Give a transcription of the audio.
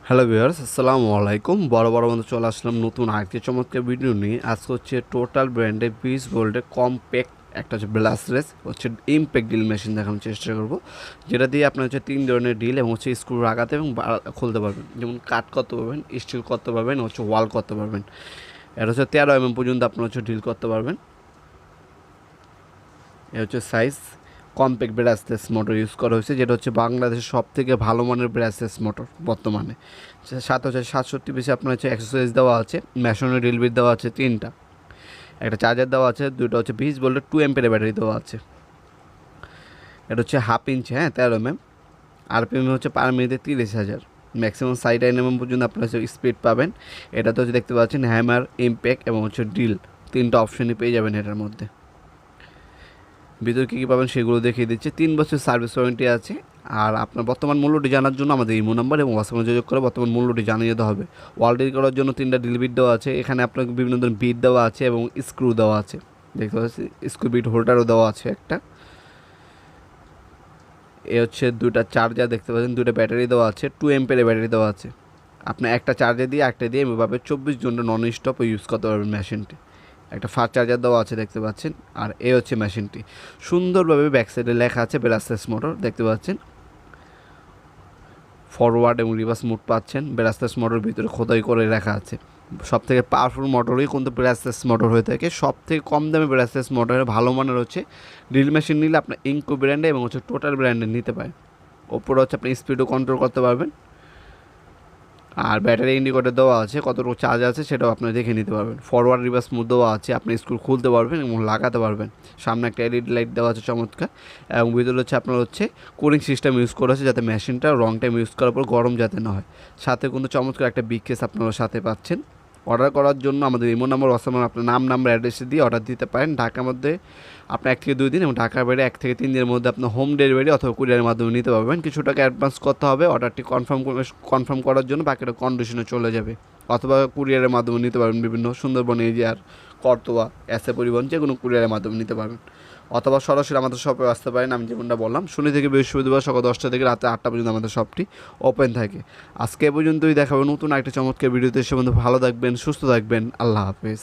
Hello viewers, আসসালামু আলাইকুম। বড় বন্ধু চলে আসলাম নতুন আরেকটি চমৎকার ভিডিও নিয়ে। আজকে হচ্ছে টোটাল ব্র্যান্ডের 20 ভোল্টের কম্প্যাক্ট একটা হচ্ছে ব্লাস্টলেস হচ্ছে ইমপ্যাক্ট ড্রিল মেশিন দেখানোর চেষ্টা করব, যেটা দিয়ে আপনার হচ্ছে 3 ধরনের ড্রিল এবং হচ্ছে স্ক্রু লাগাতে এবং খুলতে পারবেন। যেমন কাট করতে পারবেন, স্টিল করতে পারবেন, হচ্ছে ওয়াল করতে পারবেন। এটা হচ্ছে 13 পর্যন্ত আপনার হচ্ছে ড্রিল করতে পারবেন। এ হচ্ছে size. Compact brushless motor use করা হয়েছে, যেটা হচ্ছে বাংলাদেশের সব থেকে ভালো মানের ব্রাসলেস মোটর বর্তমানে। সাথে হচ্ছে 67 পিসে আপনার হচ্ছে অ্যাক্সেসরিজ দেওয়া আছে, মেশনের ড্রিল বিট দেওয়া আছে 3টা, একটা চার্জার দেওয়া আছে, দুটো হচ্ছে 20 ভোল্টের 2 অ্যাম্পিয়ারের ব্যাটারি দেওয়া আছে। এটা হচ্ছে 1/2 ইঞ্চ, 13 আরপিএম হচ্ছে পার মিনিটে 30,000, ম্যাক্সিমাম 60 পর্যন্ত আপনার হচ্ছে স্পিড পাবেন। এটাতে হচ্ছে দেখতে পাচ্ছেন হ্যামার, ইমপ্যাক্ট এবং হচ্ছে ড্রিল 3টা অপশনই পেয়ে যাবেন এটার মধ্যে। ভিতরে কী কী পাবেন সেগুলো দেখিয়ে দিচ্ছে। 3 বছর সার্ভিস ওয়ারেন্টি আছে। আর আপনার বর্তমান মূল্যটি জানার জন্য আমাদের ইমো নাম্বার এবং হোয়াটসঅ্যাপে যোগাযোগ করে বর্তমান মূল্যটি জানিয়ে দিতে হবে। ওয়ালডেল করার জন্য 3টা ড্রিল বিট দেওয়া আছে। এখানে আপনাকে বিভিন্ন ধরনের বিট দেওয়া আছে এবং স্ক্রু দেওয়া আছে, দেখতে পাচ্ছি স্ক্রু বিট হোল্ডারও দেওয়া আছে একটা। এ হচ্ছে 2টা চার্জার দেখতে পাচ্ছেন, 2টা ব্যাটারি দেওয়া আছে, 2 অ্যাম্পিয়ারের ব্যাটারি দেওয়া আছে। আপনি একটা চার্জার দিয়ে একটা দিয়ে এভাবে 24 ঘন্টা নন স্টপ ইউজ করতে পারবেন মেশিনটি। একটা ফাস্ট চার্জার দেওয়া আছে দেখতে পাচ্ছেন। আর এ হচ্ছে মেশিনটি, সুন্দরভাবে ব্যাক সাইডে লেখা আছে ব্রাসলেস মোটর দেখতে পাচ্ছেন। ফরওয়ার্ড এবং রিভার্স মোড পাচ্ছেন। ব্রাসলেস মোটর ভিতরে খোদাই করে রাখা আছে। সব থেকে পাওয়ারফুল মোটরই কিন্তু ব্রাসলেস মোটর হয়ে থাকে। সব থেকে কম দামে ব্রাসলেস মোটরের ভালো মানের হচ্ছে ড্রিল মেশিন নিলে আপনার ইনকো ব্র্যান্ডে এবং হচ্ছে টোটাল ব্র্যান্ডে নিতে পারেন। ওপরে হচ্ছে আপনি স্পিডও কন্ট্রোল করতে পারবেন। আর ব্যাটারি ইন্ডিকেটর দেওয়া আছে, কতটুকু চার্জ আছে সেটাও আপনি দেখে নিতে পারবেন। ফরওয়ার্ড রিভার্স মোড দেওয়া আছে, আপনি স্ক্রু খুলতে পারবেন এবং লাগাতে পারবেন। সামনে একটা এলইডি লাইট দেওয়া আছে চমৎকার, এবং ভিতরে হচ্ছে আপনার হচ্ছে কুলিং সিস্টেম ইউজ করা আছে, যাতে মেশিনটা লং টাইম ইউজ করার পর গরম যাতে না হয়। সাথে কিন্তু চমৎকার একটা বিগ কেস আপনারা সাথে পাচ্ছেন। অর্ডার করার জন্য আমাদের ইমো নাম্বার, হোয়াটসঅ্যাপ আপনার নাম্বার অ্যাড্রেসে দিয়ে অর্ডার দিতে পারেন। ঢাকার মধ্যে আপনি 1 থেকে 2 দিন এবং ঢাকার বাইরে 1 থেকে 3 দিনের মধ্যে আপনার হোম ডেলিভারি অথবা কুরিয়ারের মাধ্যমে নিতে পারবেন। কিছু টাকা অ্যাডভান্স করতে হবে অর্ডারটি কনফার্ম করার জন্য, বাকিটা কন্ডিশনে চলে যাবে। অথবা কুরিয়ারের মাধ্যমে নিতে পারবেন, বিভিন্ন সুন্দরবন এরিয়ার করতোয়া এসে পরিবহন যে কোনো কুরিয়ারের মাধ্যমে নিতে পারবেন। অথবা সরাসরি আমাদের শপে আসতে পারেন। আমি যেমনটা বললাম, শনি থেকে বৃহস্পতিবার সকাল 10টা থেকে রাতে 8টা পর্যন্ত আমাদের শপটি ওপেন থাকে। আজকে এ পর্যন্তই, দেখাবে নতুন একটা চমৎকার ভিডিওতে। সে বন্ধু ভালো থাকবেন, সুস্থ থাকবেন, আল্লাহ হাফেজ।